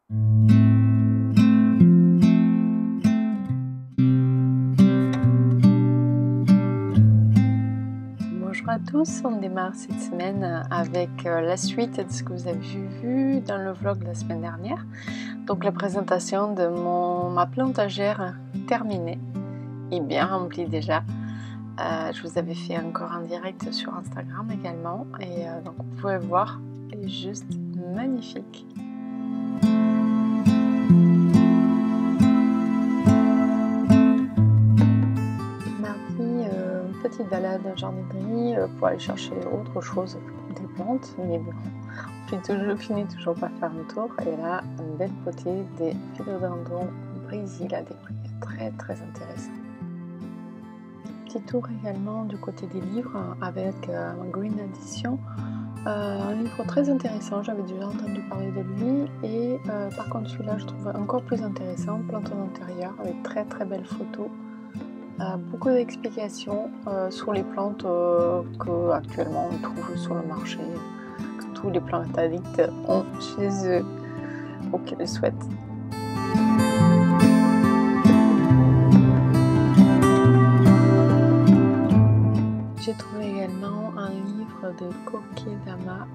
Bonjour à tous, on démarre cette semaine avec la suite de ce que vous avez vu dans le vlog de la semaine dernière. Donc la présentation de ma plantagère terminée et bien remplie déjà. Je vous avais fait encore en direct sur Instagram également et donc vous pouvez voir, elle est juste magnifique. Petite balade en jardinerie pour aller chercher autre chose, des plantes, mais bon, je finis toujours par faire un tour. Et là, une belle potée des philodendrons Brésil à des prix très intéressants. Petit tour également du côté des livres avec Green Edition, un livre très intéressant, j'avais déjà entendu parler de lui et par contre celui-là je trouve encore plus intéressant, plantes en intérieur avec très belles photos. Beaucoup d'explications sur les plantes que actuellement on trouve sur le marché, que tous les plantes addicts ont chez eux ou qu'ils le souhaitent. J'ai trouvé également un livre de Kokedama.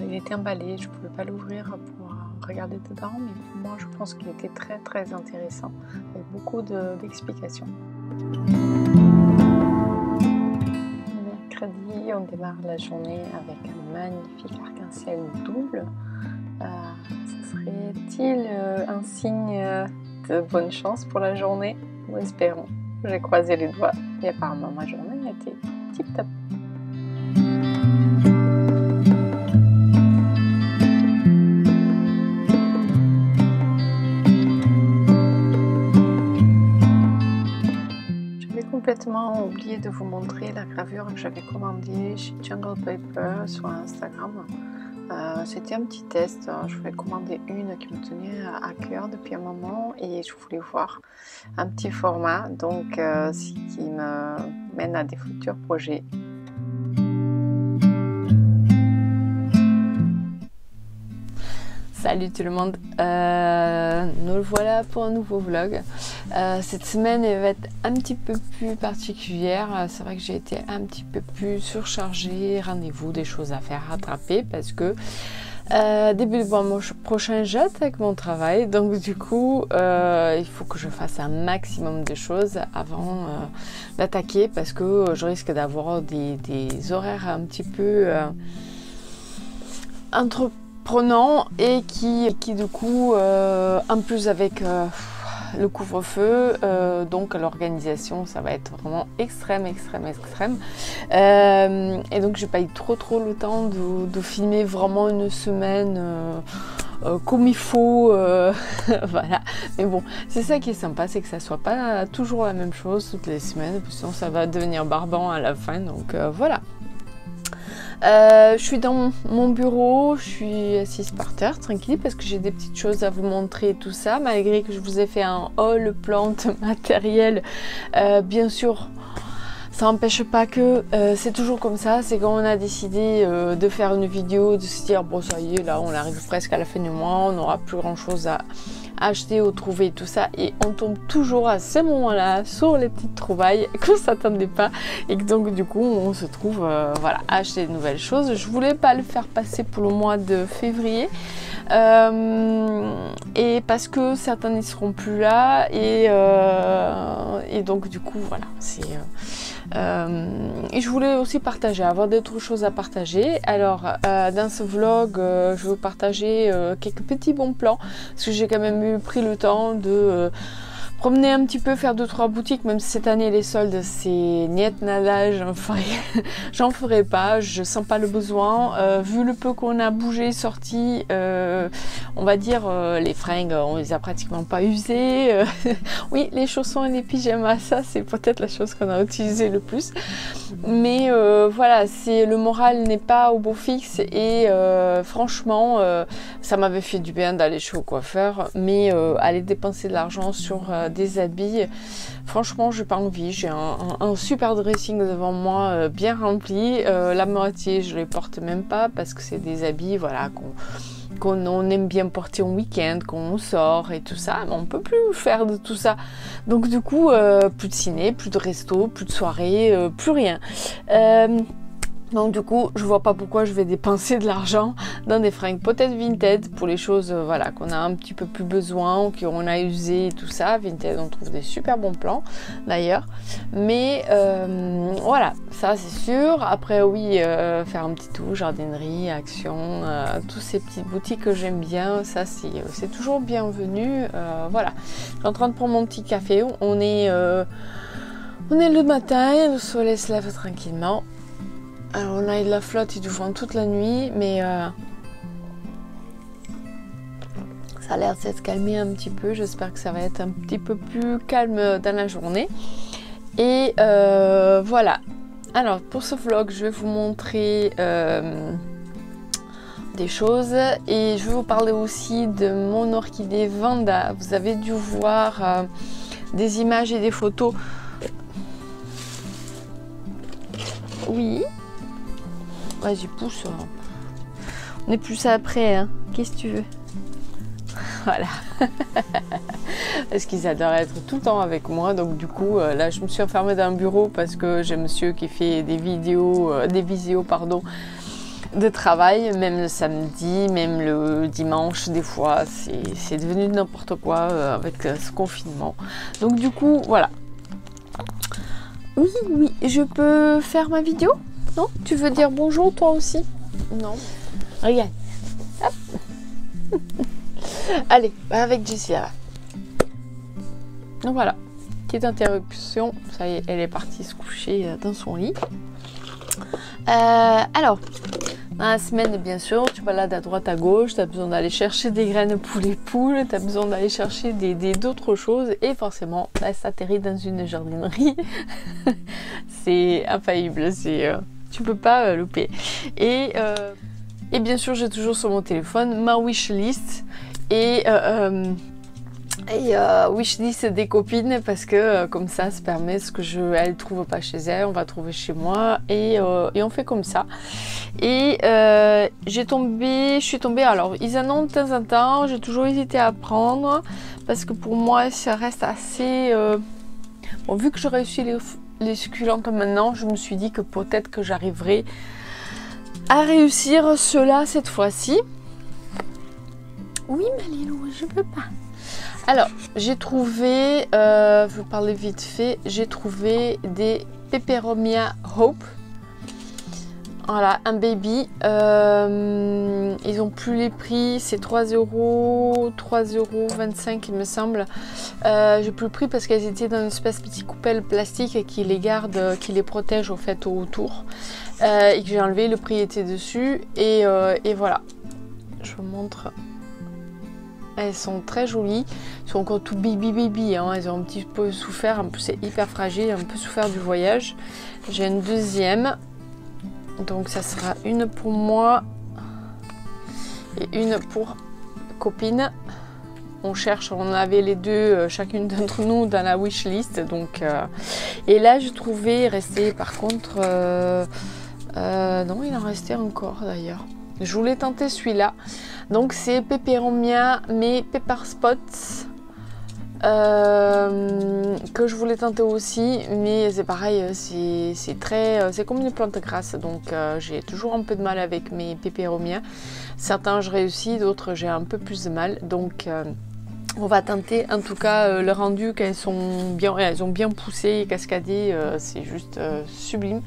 Il était emballé, je ne pouvais pas l'ouvrir pour regarder dedans, mais pour moi je pense qu'il était très intéressant, avec beaucoup d'explications. Mercredi, on démarre la journée avec un magnifique arc-en-ciel double. Ce serait-il un signe de bonne chance pour la journée? Nous espérons. J'ai croisé les doigts et apparemment ma journée était tip-top. Complètement oublié de vous montrer la gravure que j'avais commandée chez Jungle Paper sur Instagram. C'était un petit test, je voulais commander une qui me tenait à cœur depuis un moment et je voulais voir un petit format, donc ce qui me mène à des futurs projets. Salut tout le monde, nous voilà pour un nouveau vlog. Cette semaine elle va être un petit peu plus particulière. C'est vrai que j'ai été un petit peu plus surchargée, rendez-vous, des choses à faire, rattraper parce que début du mois prochain j'attaque mon travail, donc du coup il faut que je fasse un maximum de choses avant d'attaquer parce que je risque d'avoir des horaires un petit peu entreprenants et qui du coup en plus avec le couvre-feu, donc l'organisation ça va être vraiment extrême et donc j'ai pas eu trop le temps de filmer vraiment une semaine comme il faut, voilà, mais bon c'est ça qui est sympa, c'est que ça soit pas toujours la même chose toutes les semaines, sinon ça va devenir barbant à la fin, donc voilà. Je suis dans mon bureau, je suis assise par terre tranquille parce que j'ai des petites choses à vous montrer, tout ça, malgré que je vous ai fait un haul plante matériel. Bien sûr ça n'empêche pas que c'est toujours comme ça, c'est quand on a décidé de faire une vidéo, de se dire bon ça y est, là on arrive presque à la fin du mois, on n'aura plus grand chose à acheter ou trouver tout ça, et on tombe toujours à ce moment là sur les petites trouvailles qu'on s'attendait pas et que donc du coup on se trouve voilà, à acheter de nouvelles choses. Je voulais pas le faire passer pour le mois de février et parce que certains n'y seront plus là et donc du coup voilà, c'est et je voulais aussi partager, avoir d'autres choses à partager. Alors dans ce vlog je vais vous partager quelques petits bons plans parce que j'ai quand même pris le temps de promener un petit peu, faire 2-3 boutiques, même si cette année les soldes c'est niet nada, j'en ferai pas, je sens pas le besoin, vu le peu qu'on a bougé, sorti, on va dire les fringues on les a pratiquement pas usées, oui les chaussons et les pyjamas ça c'est peut-être la chose qu'on a utilisé le plus, mais voilà, c'est le moral n'est pas au beau fixe et franchement ça m'avait fait du bien d'aller chez le coiffeur, mais aller dépenser de l'argent sur des habits, franchement j'ai pas envie. J'ai un super dressing devant moi bien rempli, la moitié je les porte même pas parce que c'est des habits voilà qu'on aime bien porter en week-end, qu'on sort et tout ça, mais on peut plus faire de tout ça. Donc du coup, plus de ciné, plus de resto, plus de soirée, plus rien. Donc du coup, je vois pas pourquoi je vais dépenser de l'argent dans des fringues peut-être vintage pour les choses voilà, qu'on a un petit peu plus besoin, qu'on a usé et tout ça. Vintage, on trouve des super bons plans d'ailleurs. Mais voilà, ça c'est sûr. Après oui, faire un petit tour, jardinerie, Action, tous ces petites boutiques que j'aime bien, ça c'est toujours bienvenu. Voilà, je suis en train de prendre mon petit café. On est le matin, le soleil se lève tranquillement. Alors, on a eu de la flotte et du vent toute la nuit, mais ça a l'air de s'être calmé un petit peu. J'espère que ça va être un petit peu plus calme dans la journée. Et voilà. Alors, pour ce vlog, je vais vous montrer des choses et je vais vous parler aussi de mon orchidée Vanda. Vous avez dû voir des images et des photos. Oui. Vas-y, pousse. On est plus après, hein. Qu'est-ce que tu veux? Voilà. Parce qu'ils adorent être tout le temps avec moi. Donc du coup, là, je me suis enfermée dans un bureau parce que j'ai monsieur qui fait des visios, de travail, même le samedi, même le dimanche, des fois. C'est devenu n'importe quoi avec ce confinement. Donc du coup, voilà. Oui, je peux faire ma vidéo? Non? Tu veux dire bonjour toi aussi? Non. Regarde. Hop. Allez, avec Jessie là. Donc voilà, petite interruption. Ça y est, elle est partie se coucher dans son lit. Alors, dans la semaine, bien sûr, tu balades à droite à gauche, tu as besoin d'aller chercher des graines pour les poules, tu as besoin d'aller chercher d'autres choses et forcément, là, ça atterrit dans une jardinerie. C'est infaillible, tu peux pas louper. Et bien sûr, j'ai toujours sur mon téléphone ma wishlist et wishlist des copines parce que comme ça permet ce que elles ne trouvent pas chez elles, on va trouver chez moi et on fait comme ça. Et je suis tombée, alors ils en ont de temps en temps, j'ai toujours hésité à prendre parce que pour moi ça reste assez... Bon, vu que je réussis les succulentes maintenant, je me suis dit que peut-être que j'arriverai à réussir cela cette fois-ci. Oui Malilou, je peux pas. Alors, j'ai trouvé, je vais vous parler vite fait, j'ai trouvé des Peperomia Hope. Voilà, un baby. Ils ont plus les prix, c'est 3,25 € il me semble. J'ai plus le prix parce qu'elles étaient dans une espèce de petit coupelle plastique qui les garde, qui les protège au fait autour. Et que j'ai enlevé, le prix était dessus. Et voilà, je vous montre. Elles sont très jolies, elles sont encore tout baby, hein. Elles ont un petit peu souffert, en plus c'est hyper fragile, un peu souffert du voyage. J'ai une deuxième, donc ça sera une pour moi et une pour copine. On cherche, on avait les deux, chacune d'entre nous dans la wishlist, donc et là je trouvais, restait par contre, non il en restait encore d'ailleurs. Je voulais tenter celui-là. Donc c'est Peperomia mais Pepper Spots que je voulais tenter aussi, mais c'est pareil, c'est comme une plante grasse, donc j'ai toujours un peu de mal avec mes Peperomia. Certains je réussis, d'autres j'ai un peu plus de mal, donc on va tenter. En tout cas le rendu quand elles ont bien poussé et cascadé, c'est juste sublime.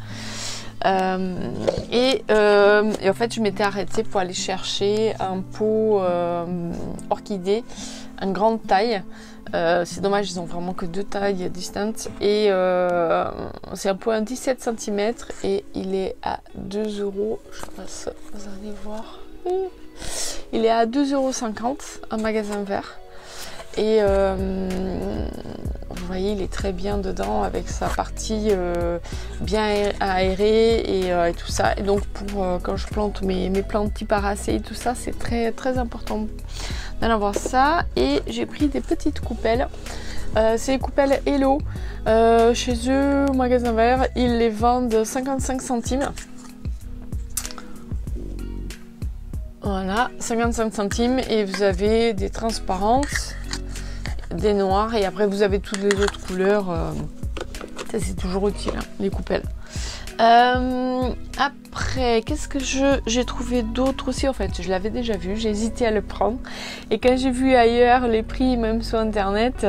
Et en fait je m'étais arrêtée pour aller chercher un pot orchidée en grande taille. C'est dommage, ils ont vraiment que deux tailles distantes et c'est un pot à 17 cm et il est à 2 €. Je passe, vous allez voir, il est à 2,50 € en magasin vert. Et vous voyez, il est très bien dedans avec sa partie bien aérée et tout ça. Et donc pour quand je plante mes plantes type aracées et tout ça, c'est très très important d'en avoir ça. Et j'ai pris des petites coupelles. C'est les coupelles Hello. Chez eux, au magasin vert, ils les vendent 55 centimes. Voilà, 55 centimes et vous avez des transparences, des noirs et après vous avez toutes les autres couleurs. Ça c'est toujours utile, hein, les coupelles. Après, qu'est-ce que j'ai trouvé d'autre aussi? En fait, je l'avais déjà vu, j'ai hésité à le prendre. Et quand j'ai vu ailleurs les prix, même sur internet,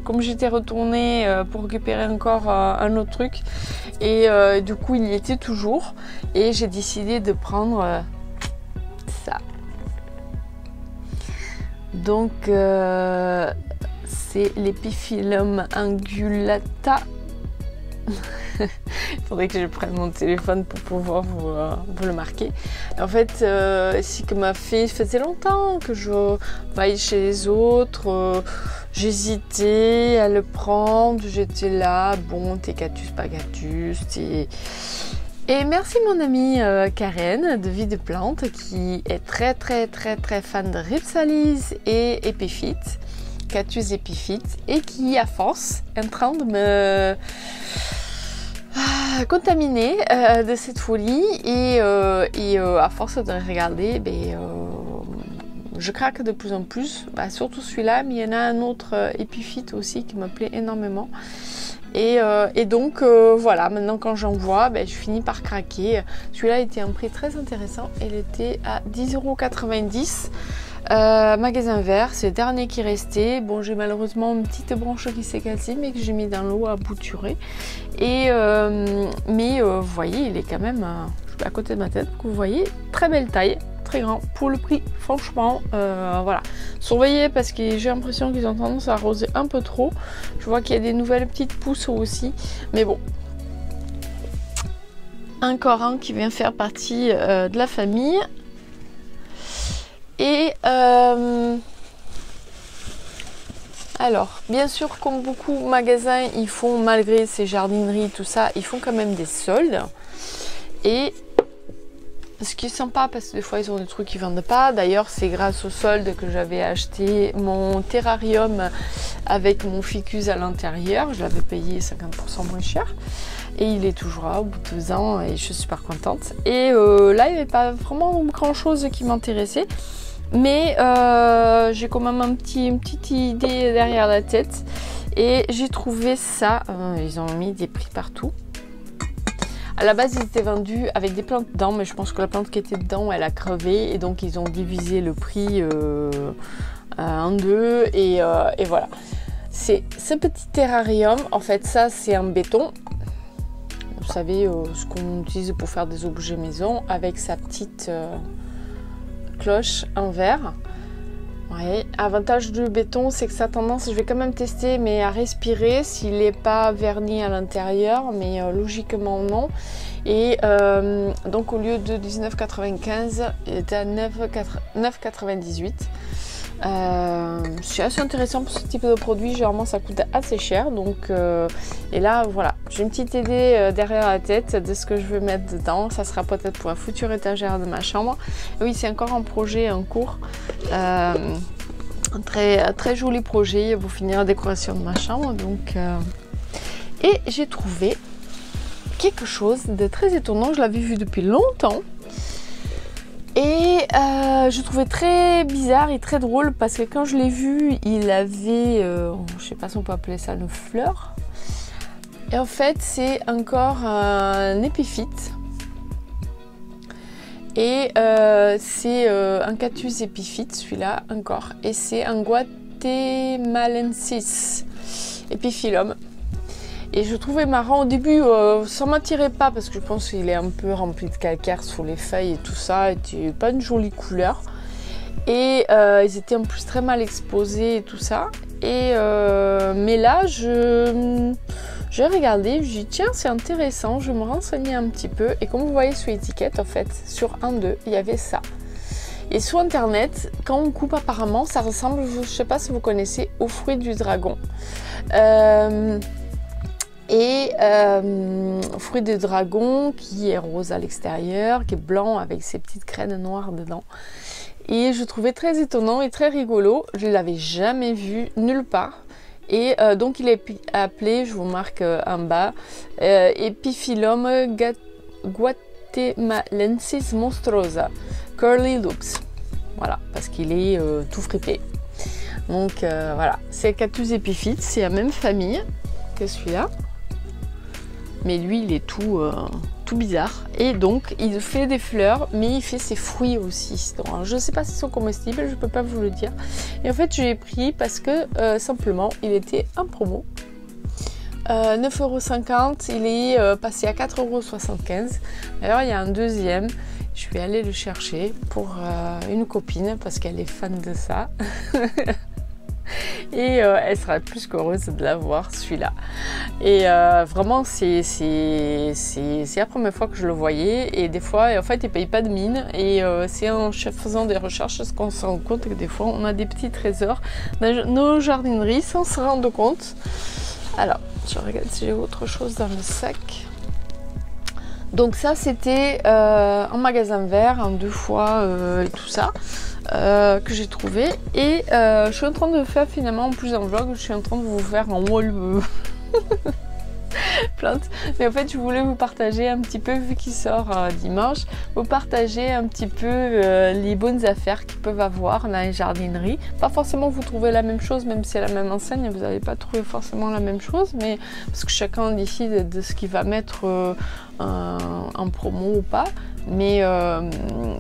comme j'étais retournée pour récupérer encore un autre truc, et du coup il y était toujours, et j'ai décidé de prendre ça. Donc c'est l'Epiphyllum ungulata. Il faudrait que je prenne mon téléphone pour pouvoir vous le marquer. En fait, c'est que faisait longtemps que je voyais chez les autres. J'hésitais à le prendre. J'étais là, bon, t'es cactus, pas cactus. Et merci mon amie Karen de Vie de Plantes qui est très fan de Rhipsalis et épiphytes, cactus épiphytes, et qui à force est en train de me contaminée de cette folie et à force de regarder, je craque de plus en plus, surtout celui-là, mais il y en a un autre épiphyte aussi qui me plaît énormément et donc voilà, maintenant quand j'en vois, je finis par craquer. Celui-là était à un prix très intéressant, il était à 10,90 €. Magasin vert, c'est le dernier qui restait. Bon, j'ai malheureusement une petite branche qui s'est cassée, mais que j'ai mis dans l'eau à bouturer. Mais vous voyez, il est quand même à côté de ma tête. Donc vous voyez, très belle taille, très grand pour le prix. Franchement, voilà. Surveillez parce que j'ai l'impression qu'ils ont tendance à arroser un peu trop. Je vois qu'il y a des nouvelles petites pousses aussi, mais bon. Encore un qui vient faire partie de la famille. Et alors, bien sûr, comme beaucoup de magasins, ils font, malgré ces jardineries, tout ça, ils font quand même des soldes. Et ce qui est sympa, parce que des fois, ils ont des trucs qu'ils ne vendent pas. D'ailleurs, c'est grâce aux soldes que j'avais acheté mon terrarium avec mon ficus à l'intérieur. Je l'avais payé 50% moins cher. Et il est toujours là au bout de 2 ans et je suis super contente. Et là, il n'y avait pas vraiment grand chose qui m'intéressait. Mais j'ai quand même une petite idée derrière la tête. Et j'ai trouvé ça. Ils ont mis des prix partout. À la base, ils étaient vendus avec des plantes dedans. Mais je pense que la plante qui était dedans, elle a crevé. Et donc, ils ont divisé le prix en deux. Et voilà. C'est ce petit terrarium. En fait, ça, c'est en béton. Vous savez, ce qu'on utilise pour faire des objets maison. Avec sa petite cloche en verre. Ouais. Avantage du béton, c'est que ça a tendance, je vais quand même tester, mais à respirer s'il n'est pas verni à l'intérieur, mais logiquement non. Et donc au lieu de 19,95, il était à 9,98. C'est assez intéressant pour ce type de produit. Généralement ça coûte assez cher, donc et là voilà, j'ai une petite idée derrière la tête de ce que je veux mettre dedans. Ça sera peut-être pour la future étagère de ma chambre. Oui, c'est encore un projet en cours, un très joli projet pour finir la décoration de ma chambre. Donc et j'ai trouvé quelque chose de très étonnant. Je l'avais vu depuis longtemps. Et je trouvais très bizarre et très drôle parce que quand je l'ai vu, il avait, je sais pas si on peut appeler ça une fleur. Et en fait, c'est encore un épiphyte. Et c'est un cactus épiphyte, celui-là encore. Et c'est un Guatemalensis Epiphyllum. Et je trouvais marrant au début, ça ne m'attirait pas parce que je pense qu'il est un peu rempli de calcaire sur les feuilles et tout ça, et pas une jolie couleur. Et ils étaient en plus très mal exposés et tout ça. Et mais là, j'ai regardé, je me dis tiens, c'est intéressant, je vais me renseigner un petit peu. Et comme vous voyez sur l'étiquette, en fait, sur un d'eux, il y avait ça. Et sur internet, quand on coupe apparemment, ça ressemble, je ne sais pas si vous connaissez, au fruit du dragon. Fruit de dragon qui est rose à l'extérieur, qui est blanc avec ses petites graines noires dedans. Et je trouvais très étonnant et très rigolo. Je ne l'avais jamais vu nulle part. Et donc il est appelé, je vous marque en bas, Epiphyllum Guatemalensis monstrosa. Curly Looks. Voilà, parce qu'il est tout fripé. Donc voilà, c'est Cactus épiphyte, c'est la même famille que celui-là. Mais lui, il est tout bizarre. Et donc, il fait des fleurs, mais il fait ses fruits aussi. Donc, je ne sais pas s'ils sont comestibles, je ne peux pas vous le dire. Et en fait, je l'ai pris parce que, simplement, il était en promo. 9,50 €, il est passé à 4,75 €. D'ailleurs, il y a un deuxième. Je vais aller le chercher pour une copine parce qu'elle est fan de ça. Et elle sera plus qu'heureuse de l'avoir, celui-là. Et vraiment, c'est la première fois que je le voyais. Et des fois, en fait, il ne paye pas de mine. Et c'est en faisant des recherches qu'on se rend compte que des fois, on a des petits trésors dans nos jardineries sans se rendre compte. Alors, je regarde si j'ai autre chose dans le sac. Donc ça, c'était en magasin vert, en 2 fois et tout ça. Que j'ai trouvé et je suis en train de faire finalement en plus en vlog, je suis en train de vous faire un haul plante, mais en fait je voulais vous partager un petit peu, vu qu'il sort dimanche, vous partager un petit peu les bonnes affaires qu'ils peuvent avoir dans les jardineries. Pas forcément vous trouvez la même chose, même si c'est la même enseigne, vous n'allez pas trouver forcément la même chose, mais parce que chacun décide de ce qu'il va mettre en promo ou pas. Mais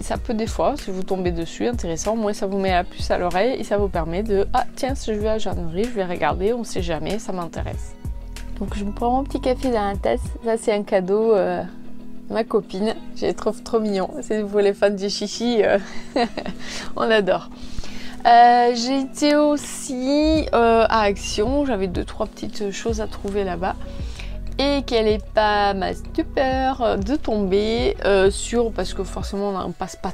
ça peut des fois, si vous tombez dessus, intéressant, au moins ça vous met la puce à l'oreille et ça vous permet de « Ah tiens, si je vais à la jardinerie, je vais regarder, on ne sait jamais, ça m'intéresse ». Donc je me prends mon petit café dans la tasse, ça c'est un cadeau de ma copine, je les trouve trop mignons, c'est pour les fans du chichi, on adore. J'ai été aussi à Action, j'avais 2-3 petites choses à trouver là-bas. Et quelle est pas ma stupeur de tomber sur, parce que forcément on ne passe pas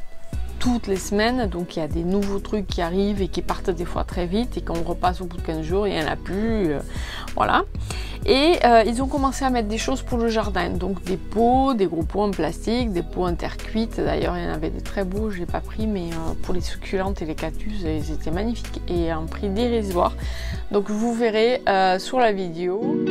toutes les semaines, donc il y a des nouveaux trucs qui arrivent et qui partent des fois très vite, et quand on repasse au bout de 15 jours, il n'y en a plus, voilà. Et ils ont commencé à mettre des choses pour le jardin, donc des pots, des gros pots en plastique, des pots en terre cuite. D'ailleurs il y en avait des très beaux, je n'ai pas pris, mais pour les succulentes et les cactus, ils étaient magnifiques et à un prix dérisoire. Donc vous verrez sur la vidéo.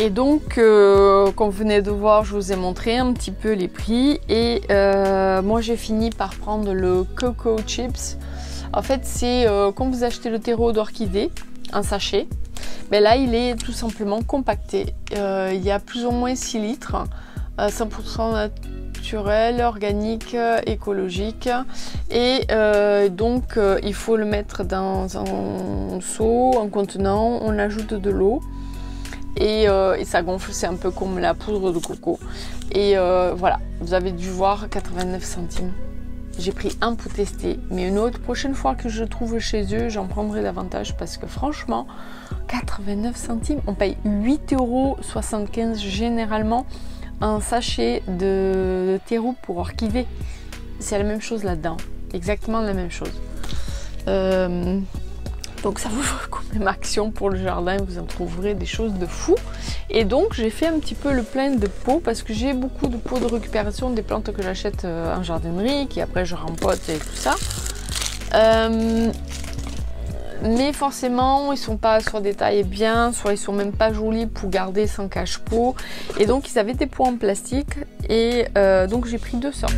Et donc, comme vous venez de voir, je vous ai montré un petit peu les prix. Et moi, j'ai fini par prendre le Coco Chips. En fait, c'est quand vous achetez le terreau d'orchidée, un sachet. Mais là, il est tout simplement compacté. Il y a plus ou moins 6 litres, 100% naturel, organique, écologique. Et donc, il faut le mettre dans un seau, un contenant. On ajoute de l'eau. Et ça gonfle, c'est un peu comme la poudre de coco. Et voilà, vous avez dû voir 89 centimes. J'ai pris un pour tester, mais une autre prochaine fois que je trouve chez eux, j'en prendrai davantage parce que franchement, 89 centimes, on paye 8,75 € généralement un sachet de terreau pour orchidée. C'est la même chose là-dedans, exactement la même chose. Donc ça vous vaut quand même Action pour le jardin, vous en trouverez des choses de fou. Et donc j'ai fait un petit peu le plein de pots parce que j'ai beaucoup de pots de récupération des plantes que j'achète en jardinerie, qui après je rempote et tout ça. Mais forcément ils sont pas soit des tailles bien, soit ils sont même pas jolis pour garder sans cache-pot. Et donc ils avaient des pots en plastique et donc j'ai pris 2 sortes.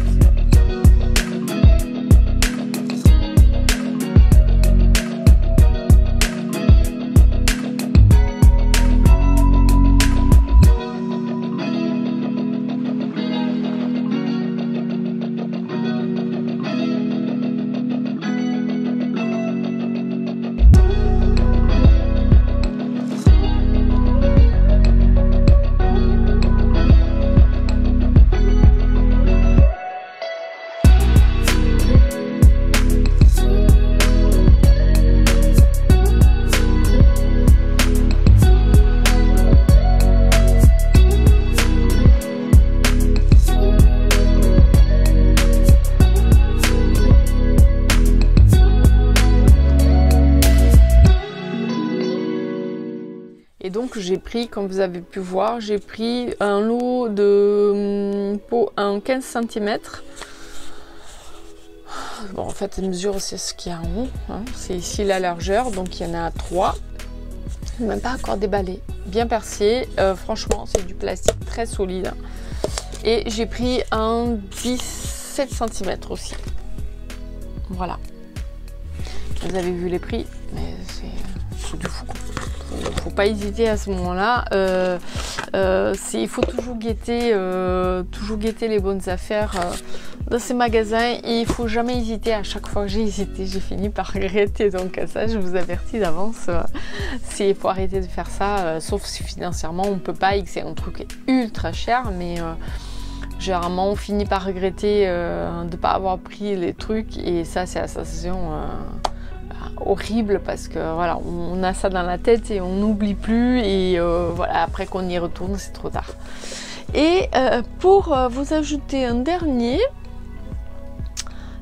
donc j'ai pris, comme vous avez pu voir, j'ai pris un lot de peau en 15 cm. Bon, en fait, la mesure, c'est ce qu'il y a en haut, hein. C'est ici la largeur, donc il y en a 3. Même pas encore déballé, bien percé. Franchement, c'est du plastique très solide. Et j'ai pris un 17 cm aussi. Voilà. Vous avez vu les prix, mais c'est du fou. Faut pas hésiter à ce moment-là. Il faut toujours guetter les bonnes affaires dans ces magasins. Et il faut jamais hésiter. À chaque fois que j'ai hésité, j'ai fini par regretter. Donc ça, je vous avertis d'avance. Il faut arrêter de faire ça, sauf si financièrement on peut pas et que c'est un truc ultra cher. Mais généralement, on finit par regretter de ne pas avoir pris les trucs. Et ça, c'est la sensation horrible parce que voilà, on a ça dans la tête et on n'oublie plus. Et voilà, après qu'on y retourne, c'est trop tard. Et pour vous ajouter un dernier,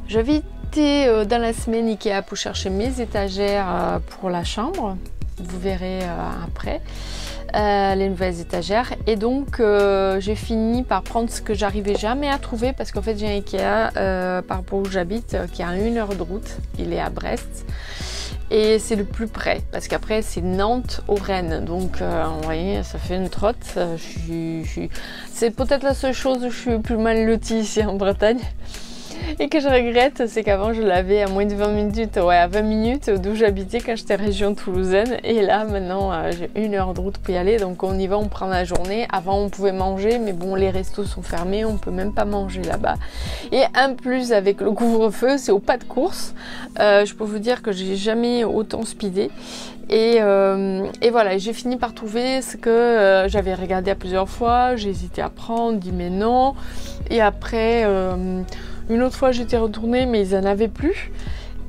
j'avais été dans la semaine Ikea pour chercher mes étagères pour la chambre. Vous verrez après. Les nouvelles étagères, et donc j'ai fini par prendre ce que j'arrivais jamais à trouver parce qu'en fait j'ai un Ikea par rapport où j'habite qui est à 1 heure de route, il est à Brest et c'est le plus près parce qu'après c'est Nantes au Rennes, donc vous voyez ça fait une trotte. C'est peut-être la seule chose où je suis plus mal lotie ici en Bretagne. Et que je regrette, c'est qu'avant je l'avais à moins de 20 minutes, ouais, à 20 minutes d'où j'habitais quand j'étais région toulousaine. Et là maintenant j'ai 1 heure de route pour y aller, donc on y va, on prend la journée. Avant on pouvait manger, mais bon les restos sont fermés, on peut même pas manger là-bas. Et en plus avec le couvre-feu, c'est au pas de course. Je peux vous dire que j'ai jamais autant speedé. Et voilà, j'ai fini par trouver ce que j'avais regardé à plusieurs fois, j'ai hésité à prendre, dit mais non. Et après, une autre fois j'étais retournée mais ils en avaient plus.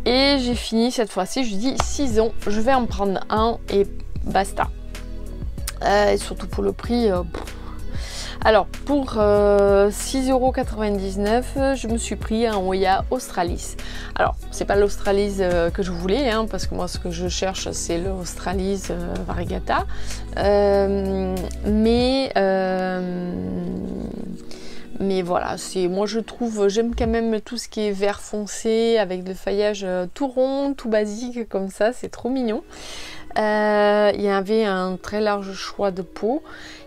Et j'ai fini cette fois-ci, je dis 6 ans, je vais en prendre un et basta. Et surtout pour le prix. Alors pour 6,99 €, je me suis pris un Oya Australis. Alors c'est pas l'Australis que je voulais, hein, parce que moi ce que je cherche c'est l'Australis Variegata. Mais voilà, moi je trouve, j'aime quand même tout ce qui est vert foncé avec le feuillage tout rond, tout basique comme ça, c'est trop mignon. Il y avait un très large choix de peau.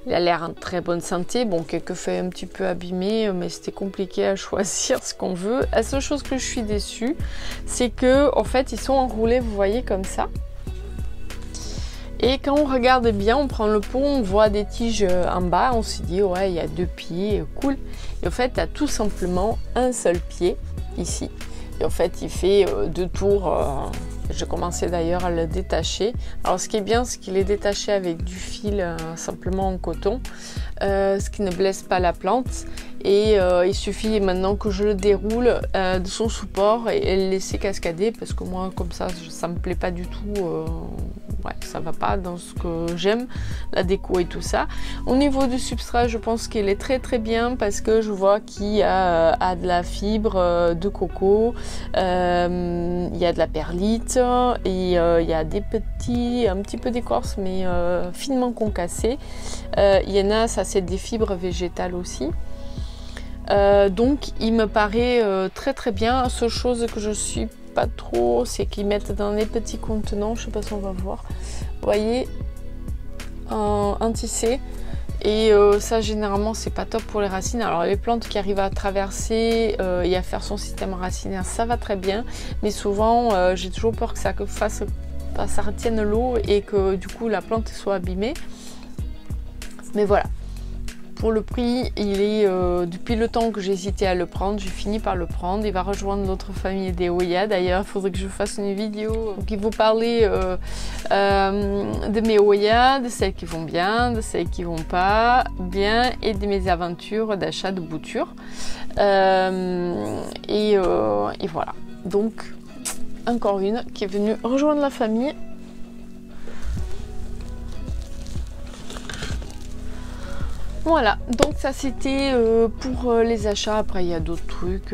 Il a l'air en très bonne santé. Bon, quelques feuilles un petit peu abîmées, mais c'était compliqué à choisir ce qu'on veut. La seule chose que je suis déçue, c'est que en fait, ils sont enroulés, vous voyez, comme ça. Et quand on regarde bien, on prend le pot, on voit des tiges en bas, on se dit ouais, il y a 2 pieds, cool. Et en fait, tu as tout simplement un seul pied ici. Et en fait, il fait 2 tours. J'ai commencé d'ailleurs à le détacher. Alors ce qui est bien, c'est qu'il est détaché avec du fil simplement en coton, ce qui ne blesse pas la plante. Et il suffit maintenant que je le déroule de son support et le laisser cascader, parce que moi comme ça me plaît pas du tout. Ouais, ça va pas dans ce que j'aime, la déco et tout ça. Au niveau du substrat, je pense qu'il est très très bien parce que je vois qu'il y a de la fibre de coco, il y a de la perlite et il y a un petit peu d'écorce mais finement concassé. Il y en a, ça c'est des fibres végétales aussi. Donc il me paraît très très bien. La seule chose que je suis pas trop, c'est qu'ils mettent dans les petits contenants, je sais pas si on va voir, vous voyez, un tissé. Et ça généralement c'est pas top pour les racines. Alors les plantes qui arrivent à traverser et à faire son système racinaire, ça va très bien, mais souvent j'ai toujours peur que ça retienne l'eau et que du coup la plante soit abîmée. Mais voilà, pour le prix, il est depuis le temps que j'ai hésité à le prendre, j'ai fini par le prendre. Il va rejoindre l'autre famille des Oya. D'ailleurs, il faudrait que je fasse une vidéo qui vous parler de mes Oya, de celles qui vont bien, de celles qui vont pas bien et de mes aventures d'achat de boutures. Et voilà. Donc, encore une qui est venue rejoindre la famille. Voilà, donc ça c'était pour les achats. Après il y a d'autres trucs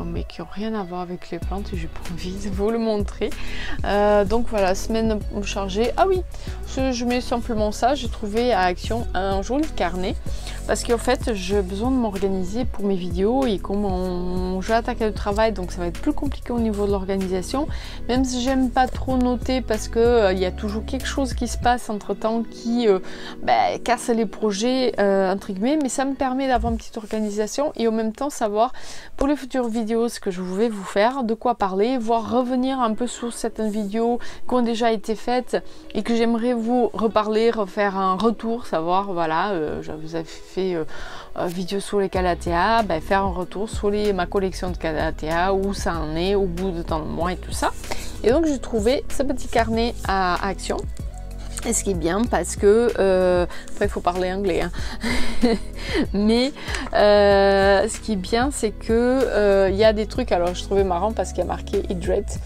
mais qui n'ont rien à voir avec les plantes et j'ai pas envie de vous le montrer. Donc voilà, semaine chargée. Ah oui, je mets simplement ça. J'ai trouvé à Action un joli carnet parce qu'en fait j'ai besoin de m'organiser pour mes vidéos et comme je vais attaquer le travail, donc ça va être plus compliqué au niveau de l'organisation. Même si j'aime pas trop noter parce que il y a toujours quelque chose qui se passe entre temps qui casse les projets entre guillemets, mais ça me permet d'avoir une petite organisation et en même temps savoir pour les futures vidéos ce que je vais vous faire, de quoi parler, voire revenir un peu sur certaines vidéos qui ont déjà été faites et que j'aimerais vous reparler, refaire un retour, savoir voilà, je vous ai fait vidéo sur les Calathea, faire un retour sur ma collection de Calathea, où ça en est au bout de tant de mois et tout ça. Et donc j'ai trouvé ce petit carnet à Action. Et ce qui est bien parce que, après il faut parler anglais, hein. Mais ce qui est bien c'est que y a des trucs, alors je trouvais marrant parce qu'il y a marqué hydrate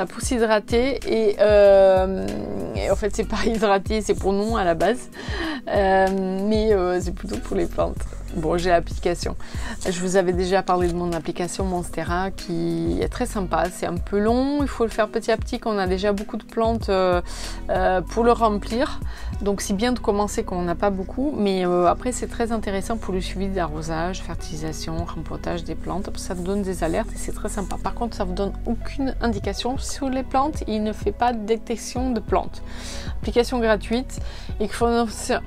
pour s'hydrater et en fait c'est pas hydrater, c'est pour nous à la base, mais c'est plutôt pour les plantes. Bon, j'ai l'application. Je vous avais déjà parlé de mon application Monstera qui est très sympa. C'est un peu long, il faut le faire petit à petit quand on a déjà beaucoup de plantes pour le remplir. Donc c'est bien de commencer quand on n'a pas beaucoup, mais après c'est très intéressant pour le suivi d'arrosage, fertilisation, rempotage des plantes. Ça vous donne des alertes et c'est très sympa. Par contre, ça vous donne aucune indication sur les plantes et il ne fait pas de détection de plantes. Application gratuite et qui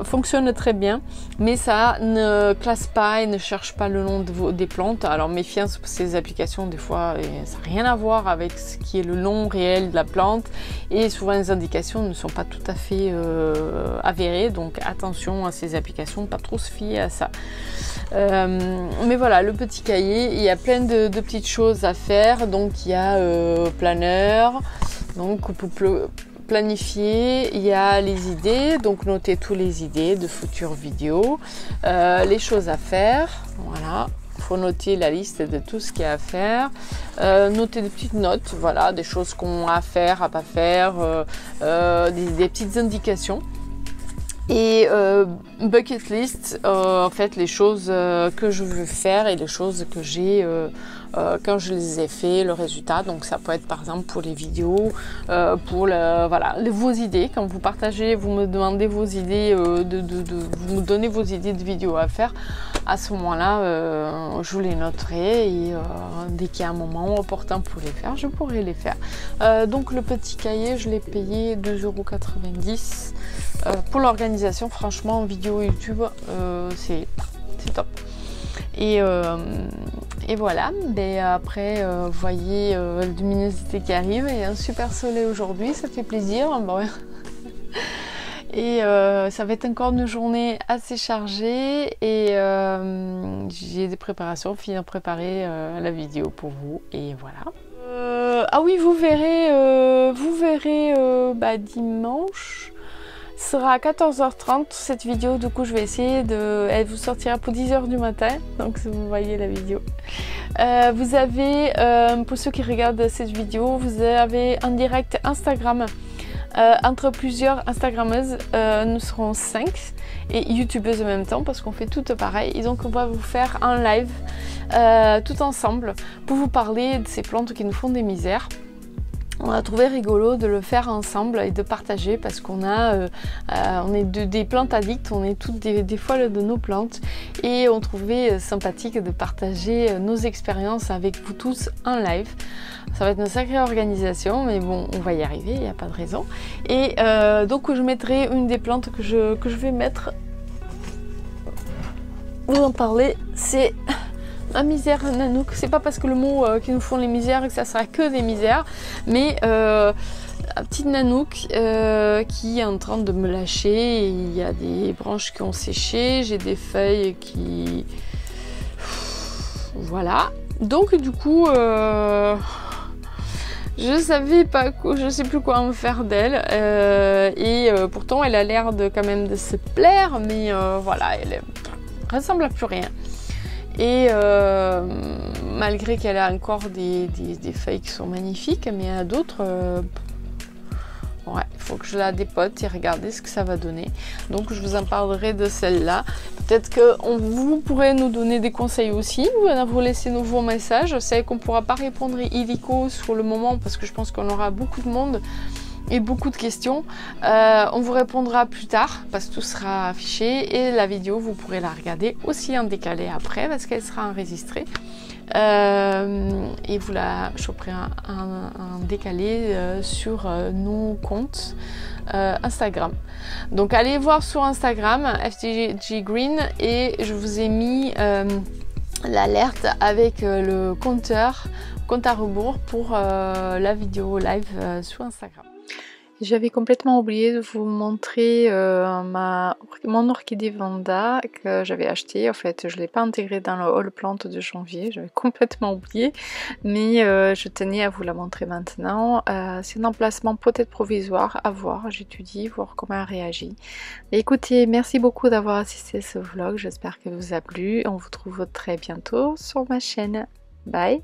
fonctionne très bien, mais ça ne classe pas et ne cherche pas le nom des plantes. Alors méfiance pour ces applications, des fois ça n'a rien à voir avec ce qui est le nom réel de la plante et souvent les indications ne sont pas tout à fait avérées, donc attention à ces applications, pas trop se fier à ça. Mais voilà, le petit cahier, il y a plein de petites choses à faire. Donc il y a planeur, donc pour planifier, il y a les idées, donc notez toutes les idées de futures vidéos, les choses à faire, voilà, il faut noter la liste de tout ce qu'il y a à faire, noter des petites notes, voilà, des choses qu'on a à faire, à pas faire, des petites indications. Et bucket list, en fait les choses que je veux faire et les choses que j'ai quand je les ai fait, le résultat. Donc ça peut être par exemple pour les vidéos, pour voilà, vos idées. Quand vous partagez, vous me demandez vos idées, vous me donnez vos idées de vidéos à faire. À ce moment-là, je les noterai et dès qu'il y a un moment opportun pour les faire, je pourrai les faire. Donc le petit cahier, je l'ai payé 2,90 € pour l'organisation. Franchement, en vidéo YouTube, c'est top. Et voilà, après vous voyez la luminosité qui arrive, il y a un super soleil aujourd'hui, ça fait plaisir. Bon. Et ça va être encore une journée assez chargée et j'ai des préparations, finir de préparer la vidéo pour vous et voilà. Ah oui, vous verrez dimanche. Ce sera à 14h30 cette vidéo, du coup je vais essayer elle vous sortira pour 10h du matin, donc si vous voyez la vidéo. Vous avez, pour ceux qui regardent cette vidéo, vous avez un direct Instagram entre plusieurs Instagrammeuses, nous serons 5 et youtubeuses en même temps parce qu'on fait tout pareil et donc on va vous faire un live tout ensemble pour vous parler de ces plantes qui nous font des misères. On a trouvé rigolo de le faire ensemble et de partager parce qu'on on est des plantes addicts, on est toutes des folles de nos plantes et on trouvait sympathique de partager nos expériences avec vous tous en live. Ça va être une sacrée organisation, mais bon, on va y arriver, il n'y a pas de raison. Et donc je mettrai une des plantes que je vais mettre, vous en parler, c'est la misère nanook. C'est pas parce que le mot qui nous font les misères que ça sera que des misères, mais la petite nanook qui est en train de me lâcher. Il y a des branches qui ont séché, j'ai des feuilles qui... Voilà. Donc du coup... je savais pas quoi, je sais plus quoi en faire d'elle et pourtant elle a l'air quand même de se plaire, mais voilà, elle ressemble à plus rien. Et malgré qu'elle a encore des feuilles qui sont magnifiques, mais il y a d'autres Ouais, il faut que je la dépote et regarder ce que ça va donner. Donc je vous en parlerai de celle-là. Peut-être que vous pourrez nous donner des conseils aussi, vous laisser vos messages. Je sais qu'on ne pourra pas répondre illico sur le moment parce que je pense qu'on aura beaucoup de monde et beaucoup de questions. On vous répondra plus tard parce que tout sera affiché et la vidéo vous pourrez la regarder aussi en décalé après parce qu'elle sera enregistrée. Et vous la choperez en décalé sur nos comptes Instagram. Donc allez voir sur Instagram FTG Green et je vous ai mis l'alerte avec le compte à rebours pour la vidéo live sur Instagram. J'avais complètement oublié de vous montrer mon orchidée Vanda que j'avais acheté. En fait, je ne l'ai pas intégrée dans le haul plante de janvier, j'avais complètement oublié. Mais je tenais à vous la montrer maintenant. C'est un emplacement peut-être provisoire, à voir, j'étudie, voir comment elle réagit. Mais écoutez, merci beaucoup d'avoir assisté à ce vlog, j'espère qu'il vous a plu. On vous retrouve très bientôt sur ma chaîne. Bye!